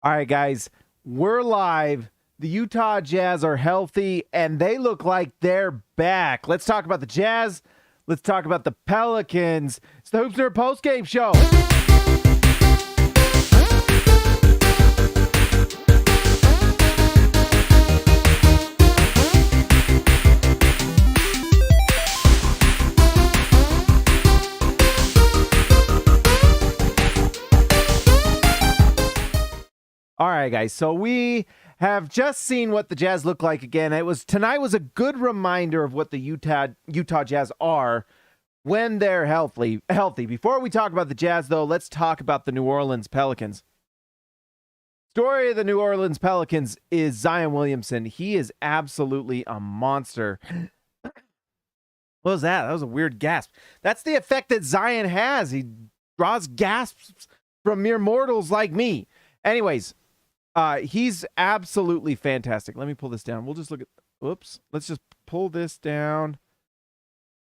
All right, guys, we're live. The Utah Jazz are healthy, and they look like they're back. Let's talk about the Jazz. Let's talk about the Pelicans. It's the Hoops Nerd postgame show. All right, guys. So we have just seen what the Jazz look like again. Tonight was a good reminder of what the Utah Jazz are when they're healthy. Before we talk about the Jazz, though, let's talk about the New Orleans Pelicans. Story of the New Orleans Pelicans is Zion Williamson. He is absolutely a monster. What was that? That was a weird gasp. That's the effect that Zion has. He draws gasps from mere mortals like me. Anyways, he's absolutely fantastic. Let me pull this down. We'll just look at, let's just pull this down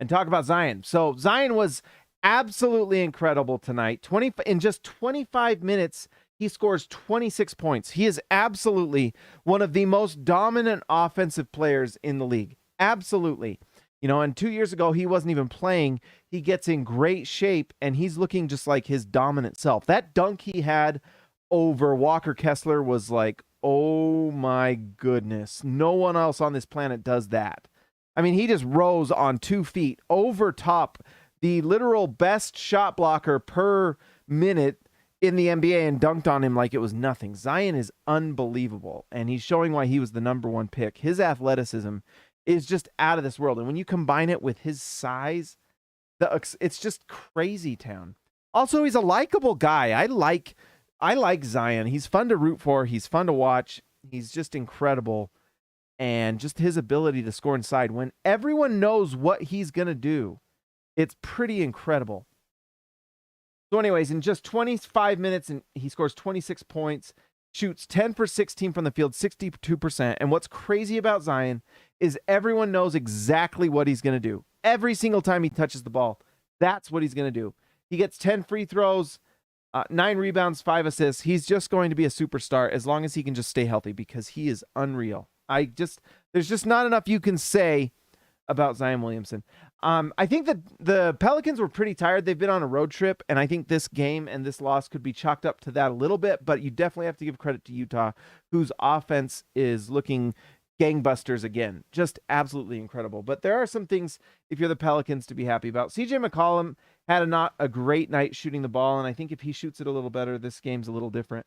and talk about Zion. So Zion was absolutely incredible tonight. In just 25 minutes, he scores 26 points. He is absolutely one of the most dominant offensive players in the league. Absolutely. You know, and 2 years ago, he wasn't even playing. He gets in great shape, and he's looking just like his dominant self. That dunk he had over Walker Kessler was like, oh my goodness. No one else on this planet does that. I mean, he just rose on 2 feet over top the literal best shot blocker per minute in the NBA and dunked on him like it was nothing. Zion is unbelievable, and he's showing why he was the number 1 pick. His athleticism is just out of this world, and when you combine it with his size, it's just crazy town. Also, he's a likable guy. I like Zion. He's fun to root for. He's fun to watch. He's just incredible. And just his ability to score inside when everyone knows what he's going to do, it's pretty incredible. So anyways, in just 25 minutes, he scores 26 points, shoots 10 for 16 from the field, 62%. And what's crazy about Zion is everyone knows exactly what he's going to do. Every single time he touches the ball, that's what he's going to do. He gets 10 free throws, 9 rebounds, 5 assists. He's just going to be a superstar as long as he can just stay healthy because he is unreal. There's just not enough you can say about Zion Williamson. I think that the Pelicans were pretty tired. They've been on a road trip, and I think this game and this loss could be chalked up to that a little bit, but you definitely have to give credit to Utah, whose offense is looking gangbusters again. Just absolutely incredible. But there are some things, if you're the Pelicans, to be happy about. CJ McCollum had not a great night shooting the ball, and I think if he shoots it a little better, this game's a little different.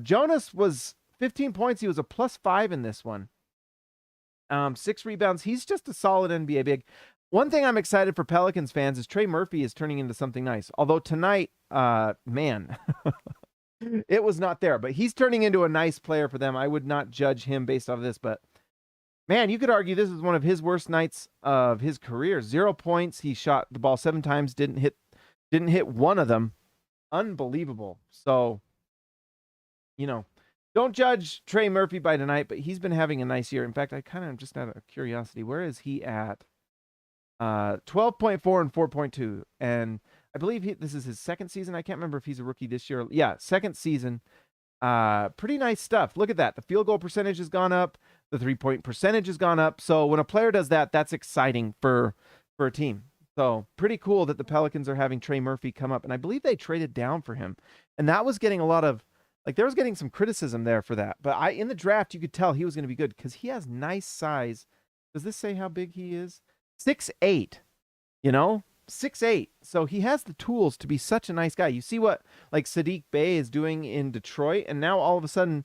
Jonas was 15 points. He was a +5 in this one. 6 rebounds. He's just a solid NBA big. One thing I'm excited for Pelicans fans is Trey Murphy is turning into something nice. Although tonight, man, it was not there. But he's turning into a nice player for them. I would not judge him based off of this. But, man, you could argue this is one of his worst nights of his career. 0 points. He shot the ball 7 times. Didn't hit one of them. Unbelievable. So, you know, don't judge Trey Murphy by tonight, but he's been having a nice year. In fact, I kind of just out of curiosity, where is he at? 12.4 and 4.2. And I believe this is his second season. I can't remember if he's a rookie this year. Yeah, second season. Pretty nice stuff. Look at that. The field goal percentage has gone up. The 3-point percentage has gone up. So when a player does that, that's exciting for a team. So pretty cool that the Pelicans are having Trey Murphy come up. And I believe they traded down for him. And that was getting a lot of, there was getting some criticism there for that. But in the draft, you could tell he was going to be good because he has nice size. Does this say how big he is? 6'8", 6'8". So he has the tools to be such a nice guy. You see what Saddiq Bey is doing in Detroit, and now all of a sudden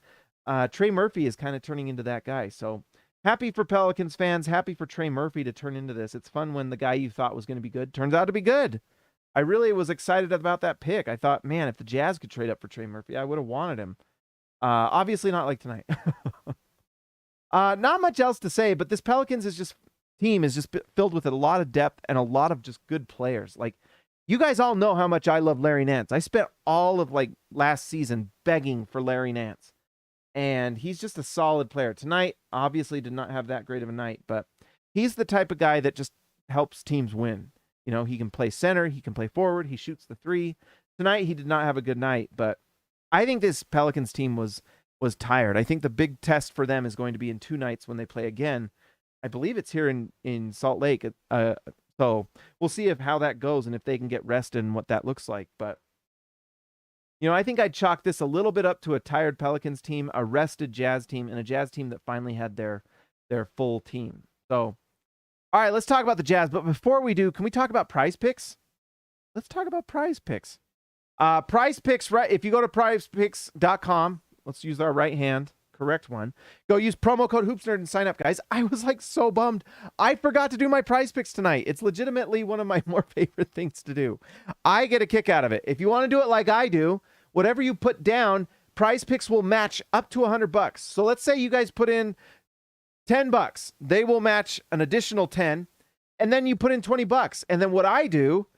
Trey Murphy is kind of turning into that guy. So happy for Pelicans fans, happy for Trey Murphy to turn into this. It's fun when the guy you thought was going to be good turns out to be good. I really was excited about that pick. I thought, man, if the Jazz could trade up for Trey Murphy, I would have wanted him. Obviously not like tonight. Not much else to say, but this Pelicans team is just filled with a lot of depth and a lot of just good players. You guys all know how much I love Larry Nance. I spent all of last season begging for Larry Nance, and he's just a solid player. Tonight, obviously did not have that great of a night, but he's the type of guy that just helps teams win. He can play center, he can play forward, he shoots the 3. Tonight, he did not have a good night, but I think this Pelicans team was tired. I think the big test for them is going to be in 2 nights when they play again. I believe it's here in Salt Lake. So we'll see how that goes and if they can get rested and what that looks like. But, I think I'd chalk this a little bit up to a tired Pelicans team, a rested Jazz team, and a Jazz team that finally had their full team. So, all right, let's talk about the Jazz. But before we do, can we talk about PrizePicks? Let's talk about PrizePicks. PrizePicks, right? If you go to PrizePicks.com, let's use our right hand. Correct one. Go use promo code HoopsNerd and sign up, guys. I was like so bummed. I forgot to do my PrizePicks tonight. It's legitimately one of my more favorite things to do. I get a kick out of it. If you want to do it like I do, whatever you put down, PrizePicks will match up to $100. So let's say you guys put in $10. They will match an additional 10, and then you put in $20. And then what I do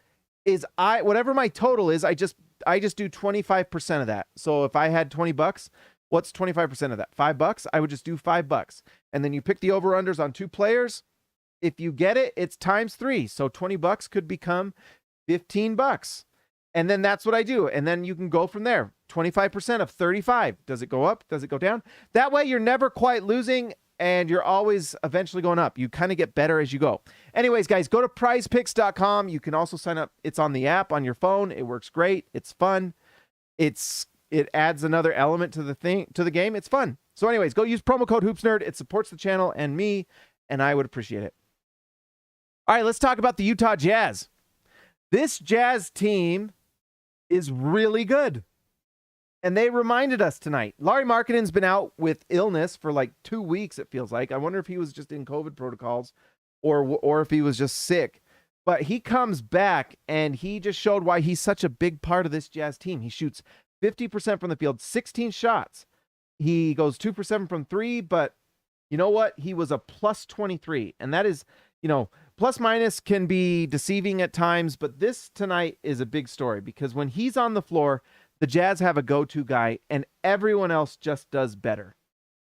is whatever my total is, I just do 25% of that. So if I had $20, what's 25% of that? $5? I would just do $5. And then you pick the over-unders on 2 players. If you get it, it's times 3. So $20 could become $15. And then that's what I do. And then you can go from there. 25% of 35. Does it go up? Does it go down? That way you're never quite losing and you're always eventually going up. You kind of get better as you go. Anyways, guys, go to prizepicks.com. You can also sign up. It's on the app on your phone. It works great. It's fun. It adds another element to the game. It's fun. So anyways, go use promo code HoopsNerd. It supports the channel and me, and I would appreciate it. All right, let's talk about the Utah Jazz. This Jazz team is really good. And they reminded us tonight. Lauri Markkanen's been out with illness for like 2 weeks, it feels like. I wonder if he was just in COVID protocols or if he was just sick. But he comes back, and he just showed why he's such a big part of this Jazz team. He shoots 50% from the field, 16 shots. He goes 2 for 7 from 3, but you know what? He was a plus 23. And that is, plus minus can be deceiving at times, but this tonight is a big story because when he's on the floor, the Jazz have a go-to guy, and everyone else just does better.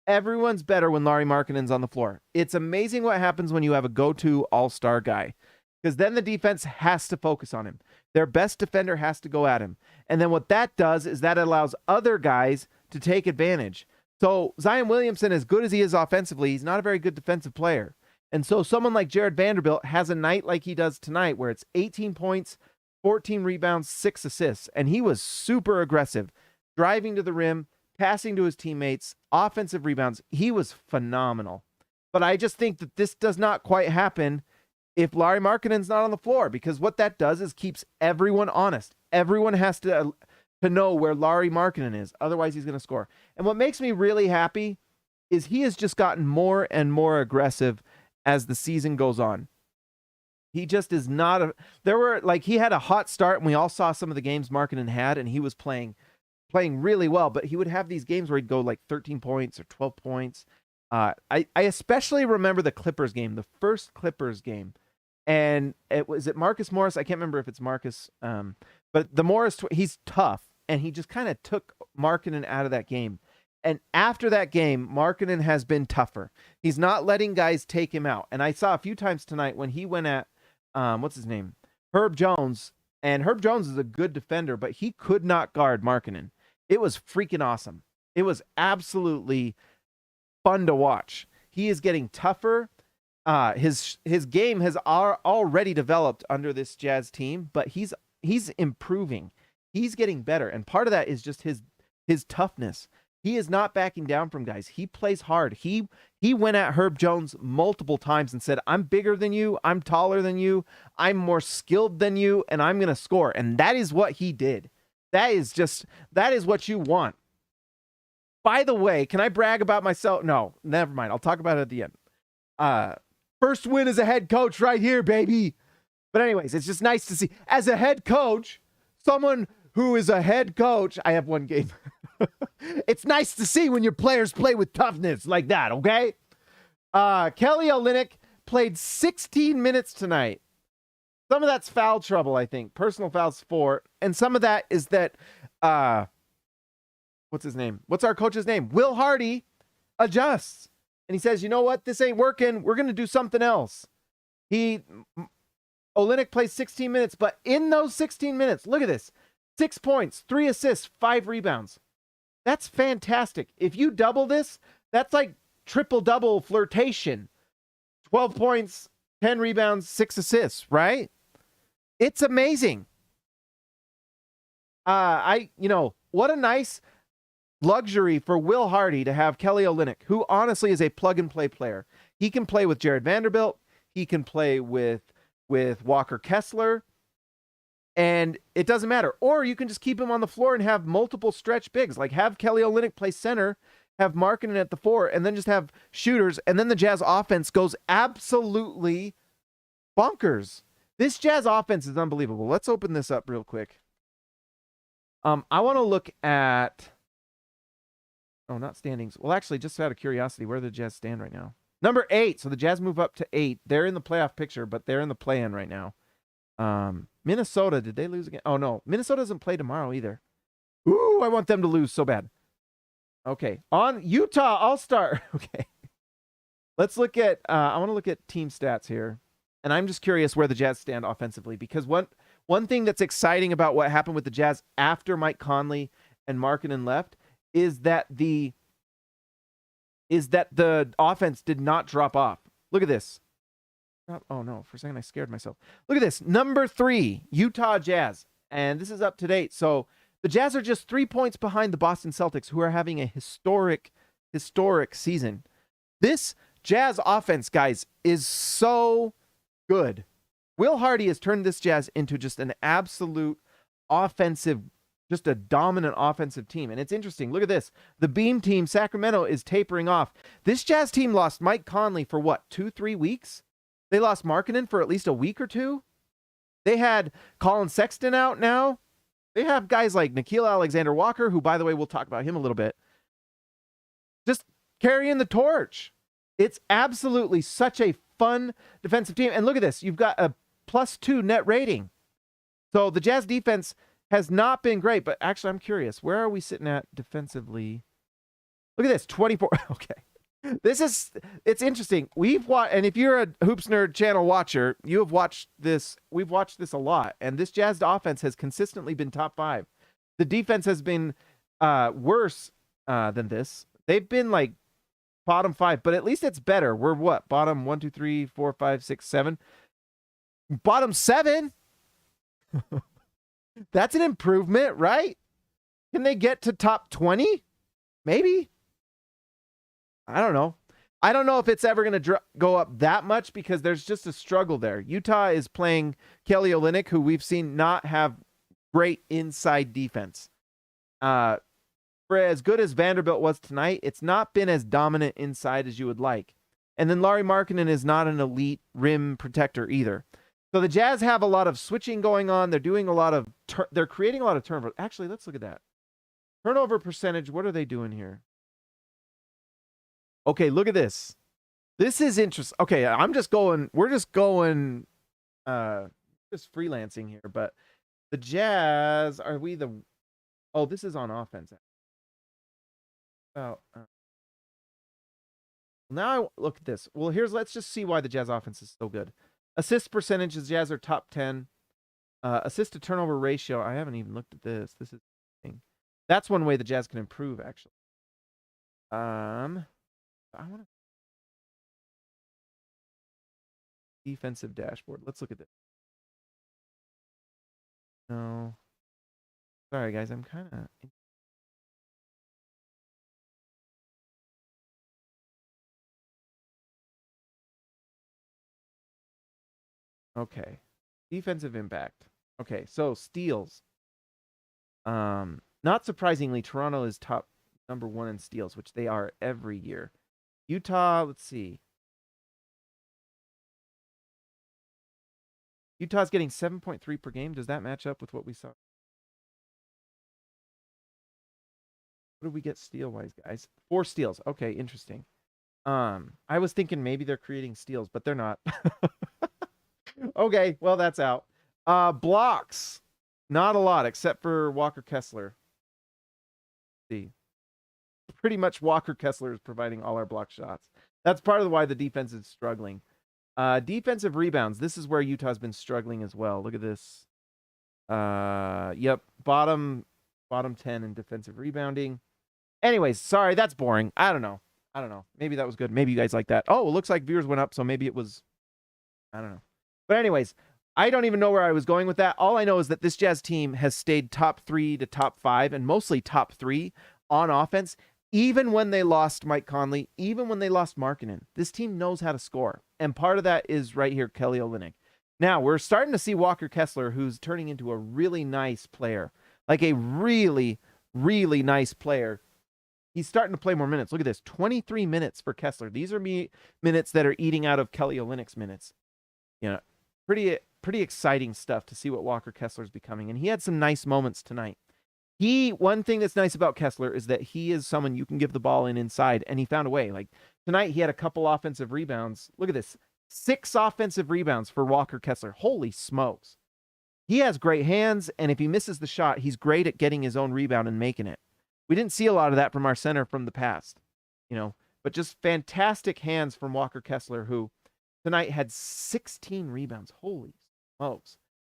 Everyone's better when Lauri Markkanen's on the floor. It's amazing what happens when you have a go-to all-star guy, because then the defense has to focus on him. Their best defender has to go at him. And then what that does is that allows other guys to take advantage. So Zion Williamson, as good as he is offensively, he's not a very good defensive player. And so someone like Jared Vanderbilt has a night like he does tonight where it's 18 points, 14 rebounds, 6 assists. And he was super aggressive, driving to the rim, passing to his teammates, offensive rebounds. He was phenomenal. But I just think that this does not quite happen if Lauri Markkanen's not on the floor, because what that does is keeps everyone honest. Everyone has to know where Lauri Markkanen is. Otherwise, he's going to score. And what makes me really happy is he has just gotten more and more aggressive as the season goes on. He just is not he had a hot start, and we all saw some of the games Markkanen had, and he was playing really well, but he would have these games where he'd go like 13 points or 12 points. I especially remember the Clippers game, the first Clippers game. And was it Marcus Morris? I can't remember if it's Marcus. But the Morris, he's tough, and he just kind of took Markkanen out of that game. And after that game, Markkanen has been tougher. He's not letting guys take him out. And I saw a few times tonight when he went at, what's his name? Herb Jones. And Herb Jones is a good defender, but he could not guard Markkanen. It was freaking awesome. It was absolutely fun to watch. He is getting tougher. His game has already developed under this Jazz team, but he's improving. He's getting better, and part of that is just his toughness. He is not backing down from guys. He plays hard. He went at Herb Jones multiple times and said, "I'm bigger than you. I'm taller than you. I'm more skilled than you, and I'm going to score." And that is what he did. That is what you want. By the way, can I brag about myself? No, never mind. I'll talk about it at the end. First win as a head coach right here, baby. But anyways, it's just nice to see. As a head coach, someone who is a head coach, I have one game. It's nice to see when your players play with toughness like that, okay? Kelly Olynyk played 16 minutes tonight. Some of that's foul trouble, I think. Personal fouls 4. And some of that is that, what's his name? What's our coach's name? Will Hardy adjusts. And he says, you know what? This ain't working. We're going to do something else. Olynyk plays 16 minutes, but in those 16 minutes, look at this. 6 points, 3 assists, 5 rebounds. That's fantastic. If you double this, that's like triple-double flirtation. 12 points, 10 rebounds, 6 assists, right? It's amazing. What a nice luxury for Will Hardy to have Kelly Olynyk, who honestly is a plug-and-play player. He can play with Jared Vanderbilt. He can play with Walker Kessler. And it doesn't matter. Or you can just keep him on the floor and have multiple stretch bigs. Like have Kelly Olynyk play center, have Markkanen at the 4, and then just have shooters. And then the Jazz offense goes absolutely bonkers. This Jazz offense is unbelievable. Let's open this up real quick. I want to look at... Oh, not standings. Well, actually, just out of curiosity, where do the Jazz stand right now? Number 8. So the Jazz move up to 8. They're in the playoff picture, but they're in the play-in right now. Minnesota, did they lose again? Oh, no. Minnesota doesn't play tomorrow either. Ooh, I want them to lose so bad. Okay. On Utah, I'll start. Okay. Let's look at, I want to look at team stats here. And I'm just curious where the Jazz stand offensively. Because one thing that's exciting about what happened with the Jazz after Mike Conley and Markkanen left is that the offense did not drop off. Look at this. Oh, no. For a second, I scared myself. Look at this. Number 3, Utah Jazz. And this is up to date. So the Jazz are just 3 points behind the Boston Celtics, who are having a historic season. This Jazz offense, guys, is so good. Will Hardy has turned this Jazz into just an absolute offensive, just a dominant offensive team. And it's interesting. Look at this. The Beam team, Sacramento, is tapering off. This Jazz team lost Mike Conley for what, 2-3 weeks? They lost Markkanen for at least a week or 2. They had Colin Sexton out now. They have guys like Nickeil Alexander-Walker, who, by the way, we'll talk about him a little bit, just carrying the torch. It's absolutely such a fun defensive team. And look at this. You've got a +2 net rating. So the Jazz defense has not been great, but actually I'm curious. Where are we sitting at defensively? Look at this, 24. Okay. It's interesting. We've watched, and if you're a Hoops Nerd channel watcher, you have watched this. We've watched this a lot, and this Jazz offense has consistently been top 5. The defense has been worse than this. They've been like bottom 5, but at least it's better. We're what? Bottom 1, 2, 3, 4, 5, 6, 7. Bottom 7. That's an improvement, right? Can they get to top 20? Maybe. I don't know. I don't know if it's ever going to go up that much because there's just a struggle there. Utah is playing Kelly Olynyk, who we've seen not have great inside defense. For as good as Vanderbilt was tonight, it's not been as dominant inside as you would like. And then Lauri Markkanen is not an elite rim protector either. So the Jazz have a lot of switching going on. They're doing a lot of, they're creating a lot of turnover. Actually, let's look at that. Turnover percentage, what are they doing here? Okay, look at this. This is interesting. Okay, we're just going, just freelancing here, but the Jazz, oh, this is on offense. Oh, now look at this. Well, let's just see why the Jazz offense is so good. Assist percentage, the Jazz are top 10. Assist to turnover ratio, I haven't even looked at this. That's one way the Jazz can improve, actually. I want to defensive dashboard. Let's look at this. No. Sorry, guys. I'm kind of... Okay. Defensive impact. Okay, so steals. Not surprisingly, Toronto is number 1 in steals, which they are every year. Utah, let's see. Utah's getting 7.3 per game. Does that match up with what we saw? What did we get steal-wise, guys? 4 steals. Okay, interesting. I was thinking maybe they're creating steals, but they're not. Okay, well, that's out. Blocks. Not a lot, except for Walker Kessler. Let's see. Pretty much Walker Kessler is providing all our block shots. That's part of why the defense is struggling. Defensive rebounds. This is where Utah's been struggling as well. Look at this. Yep. Bottom 10 in defensive rebounding. Anyways, sorry, that's boring. I don't know. Maybe that was good. Maybe you guys like that. Oh, it looks like viewers went up, so maybe it was, I don't know. But anyways, I don't even know where I was going with that. All I know is that this Jazz team has stayed top 3 to top 5, and mostly top 3 on offense, even when they lost Mike Conley, even when they lost Markkanen. This team knows how to score, and part of that is right here, Kelly Olynyk. Now, we're starting to see Walker Kessler, who's turning into a really nice player, like a really, really nice player. He's starting to play more minutes. Look at this, 23 minutes for Kessler. These are minutes that are eating out of Kelly Olynyk's minutes. You know, pretty exciting stuff to see what Walker Kessler is becoming. And he had some nice moments tonight. One thing that's nice about Kessler is that he is someone you can give the ball inside, and he found a way. Like tonight, he had a couple offensive rebounds. Look at this, 6 offensive rebounds for Walker Kessler. Holy smokes. He has great hands, and if he misses the shot, he's great at getting his own rebound and making it. We didn't see a lot of that from our center from the past, but just fantastic hands from Walker Kessler, who tonight had 16 rebounds. Holy smokes.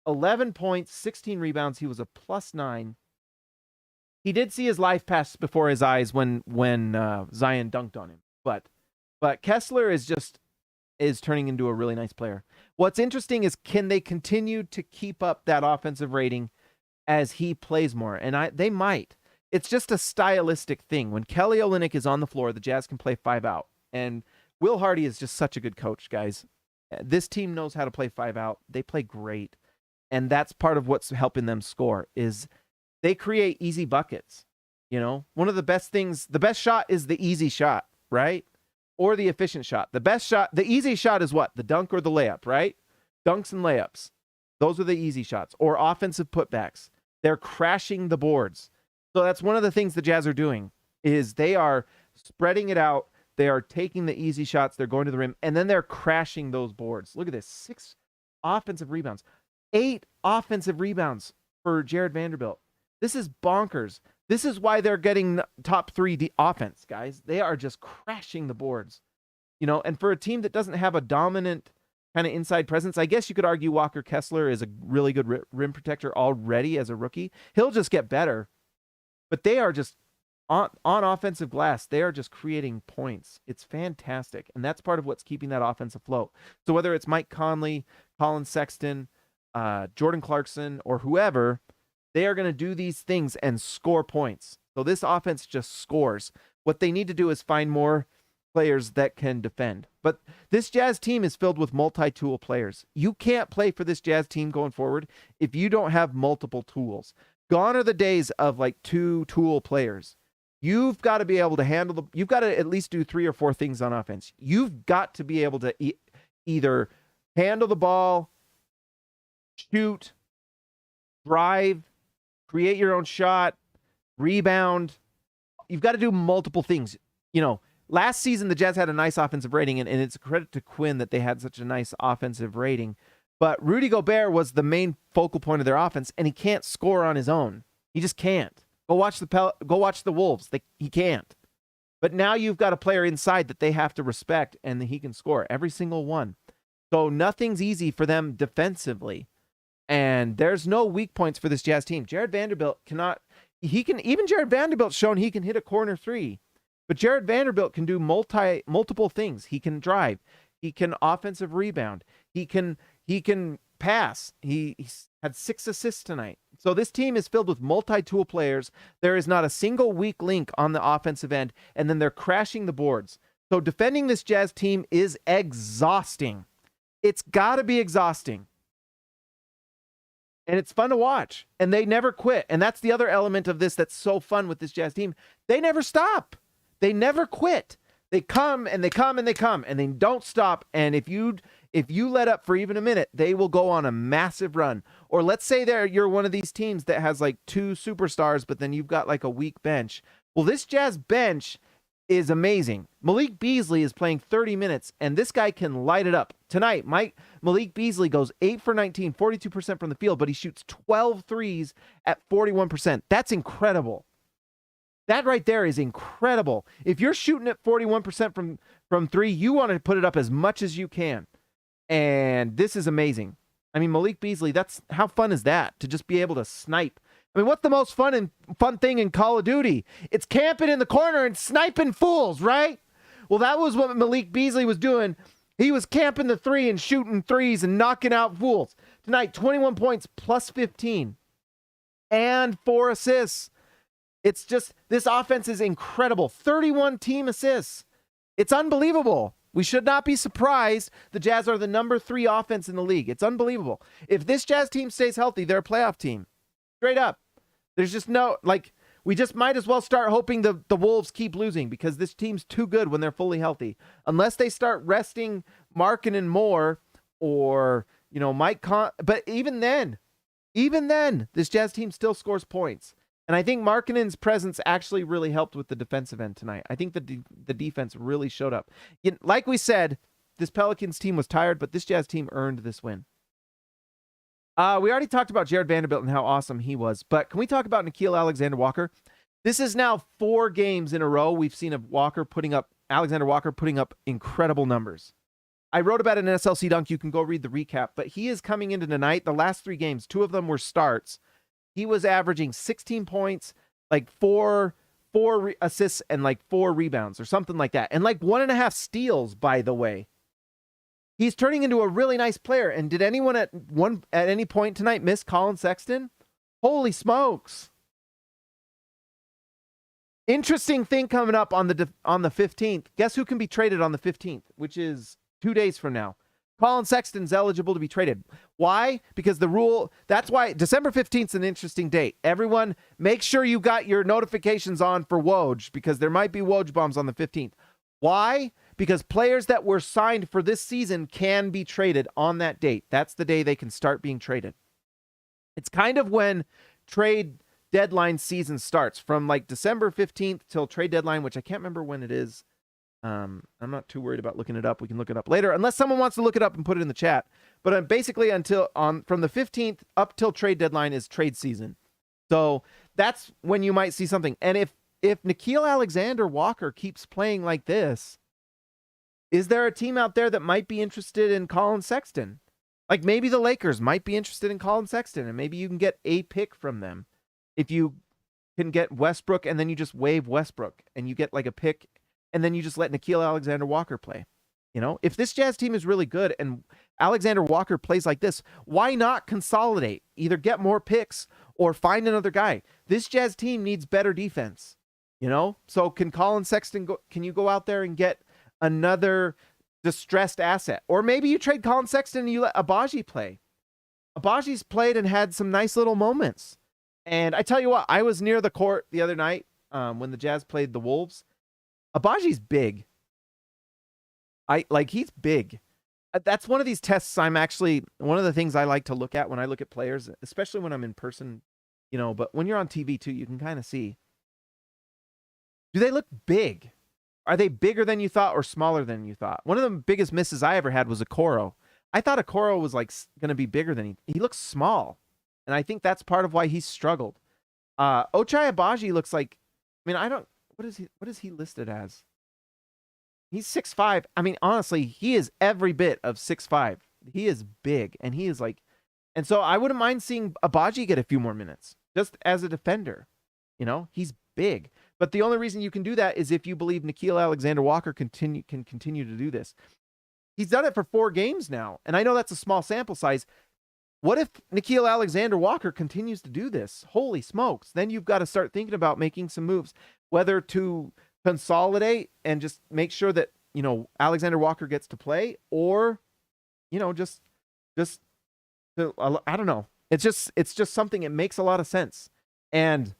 11 points, 16 rebounds. He was a +9. He did see his life pass before his eyes when Zion dunked on him. But Kessler is turning into a really nice player. What's interesting is, can they continue to keep up that offensive rating as he plays more? And they might. It's just a stylistic thing. When Kelly Olynyk is on the floor, the Jazz can play 5 out. And Will Hardy is just such a good coach, guys. This team knows how to play 5 out. They play great. And that's part of what's helping them score, is they create easy buckets. One of the best things, the best shot is the easy shot, right? Or the efficient shot. The best shot, the easy shot is what? The dunk or the layup, right? Dunks and layups. Those are the easy shots. Or offensive putbacks. They're crashing the boards. So that's one of the things the Jazz are doing, is they are spreading it out. They are taking the easy shots. They're going to the rim, and then they're crashing those boards. Look at this, 6 offensive rebounds, 8 offensive rebounds for Jared Vanderbilt. This is bonkers. This is why they're getting top 3 offense, guys. They are just crashing the boards, and for a team that doesn't have a dominant kind of inside presence, I guess you could argue Walker Kessler is a really good rim protector already as a rookie. He'll just get better. But they are just, on offensive glass, they are just creating points. It's fantastic. And that's part of what's keeping that offense afloat. So whether it's Mike Conley, Colin Sexton, Jordan Clarkson, or whoever, they are going to do these things and score points. So this offense just scores. What they need to do is find more players that can defend. But this Jazz team is filled with multi-tool players. You can't play for this Jazz team going forward if you don't have multiple tools. Gone are the days of like 2-tool players. You've got to be able to you've got to at least do 3 or 4 things on offense. You've got to be able to either handle the ball, shoot, drive, create your own shot, rebound. You've got to do multiple things. Last season, the Jazz had a nice offensive rating, and it's a credit to Quinn that they had such a nice offensive rating. But Rudy Gobert was the main focal point of their offense, and he can't score on his own. He just can't. Go watch the Wolves. He can't. But now you've got a player inside that they have to respect, and he can score every single one. So nothing's easy for them defensively, and there's no weak points for this Jazz team. Jared Vanderbilt cannot. Even Jared Vanderbilt's shown he can hit a corner 3, but Jared Vanderbilt can do multiple things. He can drive. He can offensive rebound. He can pass. He had 6 assists tonight. So this team is filled with multi-tool players. There is not a single weak link on the offensive end, and then they're crashing the boards. So defending this Jazz team is exhausting. It's got to be exhausting. And it's fun to watch. And they never quit. And that's the other element of this that's so fun with this Jazz team. They never stop. They never quit. They come and they come and they come, and they don't stop. And if you let up for even a minute, they will go on a massive run. Or let's say you're one of these teams that has like 2 superstars, but then you've got like a weak bench. Well, this Jazz bench is amazing. Malik Beasley is playing 30 minutes, and this guy can light it up. Tonight, Malik Beasley goes 8 for 19, 42% from the field, but he shoots 12 threes at 41%. That's incredible. That right there is incredible. If you're shooting at 41% from 3, you want to put it up as much as you can. And this is amazing. I mean, Malik Beasley, how fun is that? To just be able to snipe I mean, what's the most fun thing in Call of Duty? It's camping in the corner and sniping fools, right? Well, that was what Malik Beasley was doing. He was camping the three and shooting threes and knocking out fools. Tonight, 21 points plus 15 and 4 assists. It's just, this offense is incredible. 31 team assists. It's unbelievable. We should not be surprised. The Jazz are the number 3 offense in the league. It's unbelievable. If this Jazz team stays healthy, they're a playoff team. Straight up. There's just no, we just might as well start hoping the Wolves keep losing because this team's too good when they're fully healthy. Unless they start resting Markkanen more or, Mike Conley. But even then, this Jazz team still scores points. And I think Markkanen's presence actually really helped with the defensive end tonight. I think the defense really showed up. Like we said, this Pelicans team was tired, but this Jazz team earned this win. We already talked about Jared Vanderbilt and how awesome he was, but can we talk about Nickeil Alexander-Walker? This is now 4 games in a row we've seen Alexander-Walker putting up incredible numbers. I wrote about it in SLC Dunk. You can go read the recap, but he is coming into tonight. The last 3 games, 2 of them were starts. He was averaging 16 points, 4 assists, and 4 rebounds or something like that. And 1.5 steals, by the way. He's turning into a really nice player. And did anyone at any point tonight miss Colin Sexton? Holy smokes. Interesting thing coming up on the 15th. Guess who can be traded on the 15th, which is 2 days from now? Colin Sexton's eligible to be traded. Why? Because the rule, that's why December 15th is an interesting date. Everyone, make sure you got your notifications on for Woj, because there might be Woj bombs on the 15th. Why? Because players that were signed for this season can be traded on that date. That's the day they can start being traded. It's kind of when trade deadline season starts, from December 15th till trade deadline, which I can't remember when it is. I'm not too worried about looking it up. We can look it up later, unless someone wants to look it up and put it in the chat. But basically from the 15th up till trade deadline is trade season. So that's when you might see something. And if Nickeil Alexander-Walker keeps playing like this, is there a team out there that might be interested in Colin Sexton? Maybe the Lakers might be interested in Colin Sexton, and maybe you can get a pick from them. If you can get Westbrook and then you just waive Westbrook and you get a pick, and then you just let Nickeil Alexander-Walker play. If this Jazz team is really good and Alexander-Walker plays like this, why not consolidate? Either get more picks or find another guy. This Jazz team needs better defense. So can Colin Sexton can you go out there and get another distressed asset? Or maybe you trade Colin Sexton and you let Agbaji play. Abaji's played and had some nice little moments. And I tell you what, I was near the court the other night when the Jazz played the Wolves. Abaji's big. He's big. That's one of these tests one of the things I like to look at when I look at players, especially when I'm in person, but when you're on TV too, you can kind of see. Do they look big? Are they bigger than you thought or smaller than you thought? One of the biggest misses I ever had was Okoro. I thought Okoro was going to be bigger than he looks small. And I think that's part of why he's struggled. Ochai Agbaji looks like, what is he listed as? He's 6'5". Honestly, he is every bit of 6'5". He is big, and he is and so I wouldn't mind seeing Agbaji get a few more minutes, just as a defender. He's big. But the only reason you can do that is if you believe Nickeil Alexander-Walker can continue to do this. He's done it for 4 games now, and I know that's a small sample size. What if Nickeil Alexander-Walker continues to do this? Holy smokes. Then you've got to start thinking about making some moves, whether to consolidate and just make sure that, Alexander-Walker gets to play, or, just I don't know. It's just something, it makes a lot of sense. And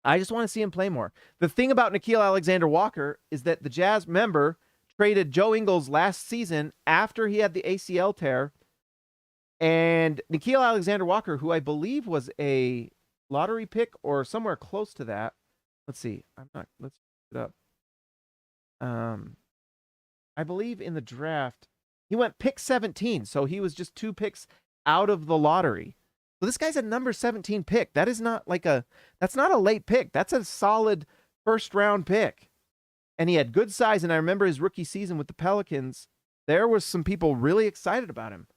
I just want to see him play more. The thing about Nickeil Alexander-Walker is that the Jazz member traded Joe Ingles last season after he had the ACL tear. And Nickeil Alexander-Walker, who I believe was a lottery pick or somewhere close to that. Let's see. Let's look it up. I believe in the draft, he went pick 17. So he was just 2 picks out of the lottery. So this guy's a number 17 pick. That is not that's not a late pick. That's a solid first round pick. And he had good size. And I remember his rookie season with the Pelicans, there was some people really excited about him.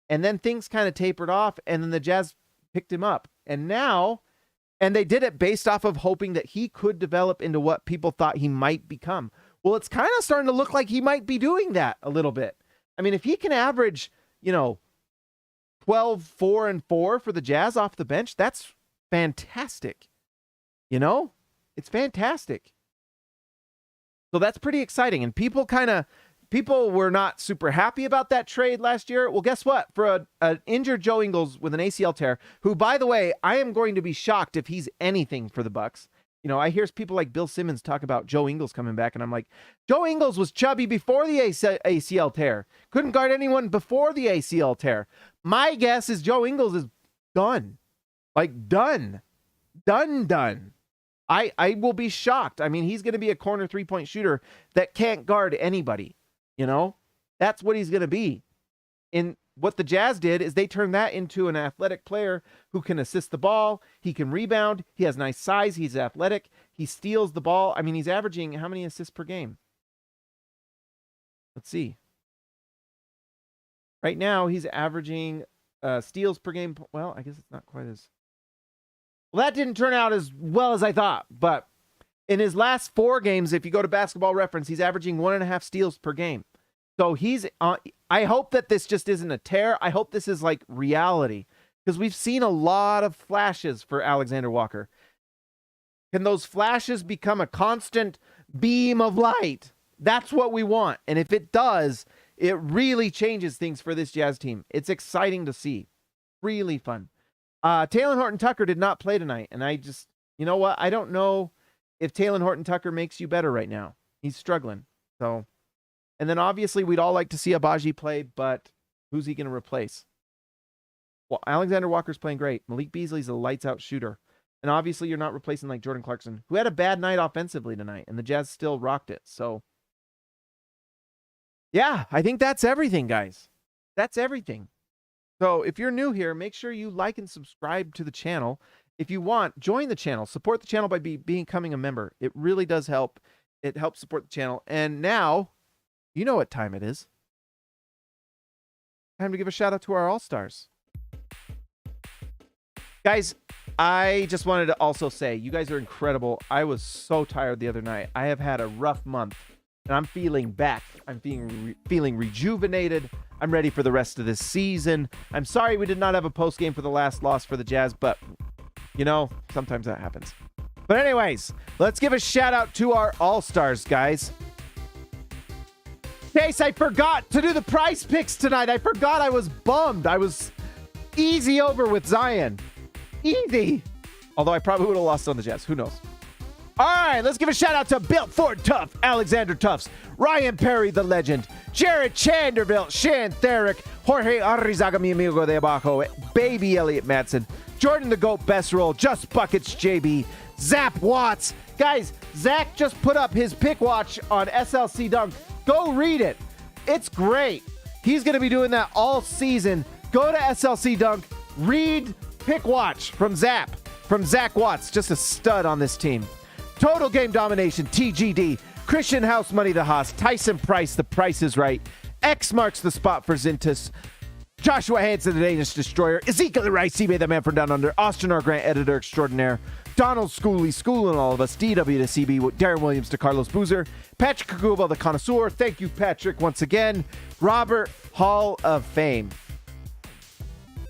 And then things kind of tapered off, and then the Jazz picked him up. And now And they did it based off of hoping that he could develop into what people thought he might become. Well, it's kind of starting to look like he might be doing that a little bit. I mean, if he can average, 12, 4, and 4 for the Jazz off the bench, that's fantastic. It's fantastic. So that's pretty exciting. And people were not super happy about that trade last year. Well, guess what? For an injured Joe Ingles with an ACL tear, who, by the way, I am going to be shocked if he's anything for the Bucks. I hear people like Bill Simmons talk about Joe Ingles coming back, and I'm like, Joe Ingles was chubby before the ACL tear. Couldn't guard anyone before the ACL tear. My guess is Joe Ingles is done. Like, done. Done. I will be shocked. I mean, he's going to be a corner three-point shooter that can't guard anybody. That's what he's going to be. And what the Jazz did is they turned that into an athletic player who can assist the ball. He can rebound. He has nice size. He's athletic. He steals the ball. I mean, he's averaging how many assists per game? Let's see. Right now, he's averaging steals per game. Well, I guess it's not quite as... Well, that didn't turn out as well as I thought. But in his last 4 games, if you go to Basketball Reference, he's averaging 1.5 steals per game. So he's, I hope that this just isn't a tear. I hope this is like reality, because we've seen a lot of flashes for Alexander-Walker. Can those flashes become a constant beam of light? That's what we want. And if it does, it really changes things for this Jazz team. It's exciting to see. Really fun. Talen Horton-Tucker did not play tonight. And I just, you know what? I don't know if Talen Horton-Tucker makes you better right now. He's struggling. So... And then obviously we'd all like to see Abaji play, but who's he going to replace? Well, Alexander Walker's playing great. Malik Beasley's a lights-out shooter. And obviously you're not replacing like Jordan Clarkson, who had a bad night offensively tonight, and the Jazz still rocked it. So, yeah, I think that's everything, guys. That's everything. So if you're new here, make sure you like and subscribe to the channel. If you want, join the channel. Support the channel by becoming a member. It really does help. It helps support the channel. And now... You know what time it is. Time to give a shout out to our All-Stars. Guys, I just wanted to also say, you guys are incredible. I was so tired the other night. I have had a rough month, and I'm feeling back. I'm feeling rejuvenated. I'm ready for the rest of this season. I'm sorry we did not have a post game for the last loss for the Jazz, but, sometimes that happens. But anyways, let's give a shout out to our All-Stars, guys. Case, I forgot to do the PrizePicks tonight. I forgot. I was bummed. I was easy over with Zion. Easy. Although I probably would have lost on the Jazz. Who knows? All right, let's give a shout out to Built Ford Tough, Alexander Tufts, Ryan Perry, the legend, Jared Chanderville, Shan Therick, Jorge Arrizaga, mi amigo de abajo, Baby Elliott Madsen, Jordan the Goat Best Roll, Just Buckets JB, Zap Watts. Guys, Zach just put up his pick watch on SLC Dunk. Go read it. It's great. He's going to be doing that all season. Go to SLC Dunk. Read Pick Watch from Zach Watts. Just a stud on this team. Total Game Domination, TGD. Christian House Money the Haas. Tyson Price, The Price is Right. X marks the spot for Zintas. Joshua Hansen, the Danish Destroyer. Ezekiel Rice, Seabay, the man from down under. Austin R. Grant, editor extraordinaire. Donald Schooley, schooling all of us. DW to CB, Darren Williams to Carlos Boozer. Patrick Kaguba, the connoisseur. Thank you, Patrick, once again. Robert, Hall of Fame.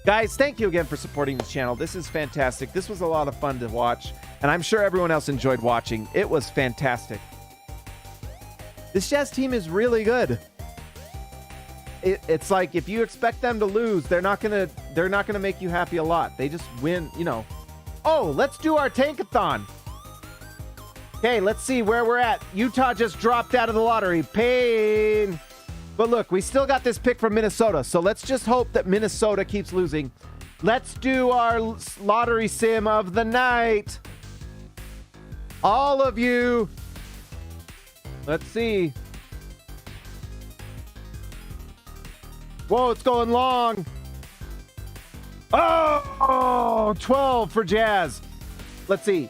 Guys, thank you again for supporting the channel. This is fantastic. This was a lot of fun to watch, and I'm sure everyone else enjoyed watching. It was fantastic. This Jazz team is really good. It's like if you expect them to lose, they're not gonna make you happy a lot. They just win, Oh, let's do our Tank-a-thon. Okay, let's see where we're at. Utah just dropped out of the lottery. Pain. But look, we still got this pick from Minnesota, so let's just hope that Minnesota keeps losing. Let's do our lottery sim of the night. All of you. Let's see. Whoa, it's going long. Oh, 12 for Jazz. Let's see.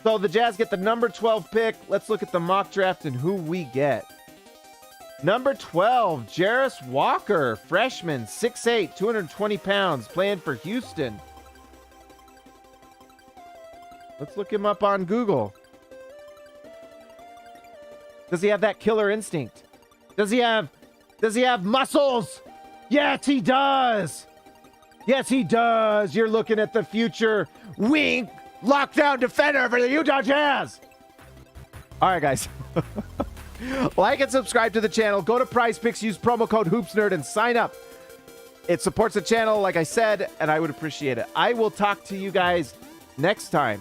So the Jazz get the number 12 pick. Let's look at the mock draft and who we get. Number 12, Jarris Walker, freshman, 6'8", 220 pounds, playing for Houston. Let's look him up on Google. Does he have that killer instinct? Does he have muscles? Yes, he does. Yes, he does. You're looking at the future wing lockdown defender for the Utah Jazz. All right, guys. Like and subscribe to the channel. Go to PrizePicks, use promo code HoopsNerd, and sign up. It supports the channel, like I said, and I would appreciate it. I will talk to you guys next time.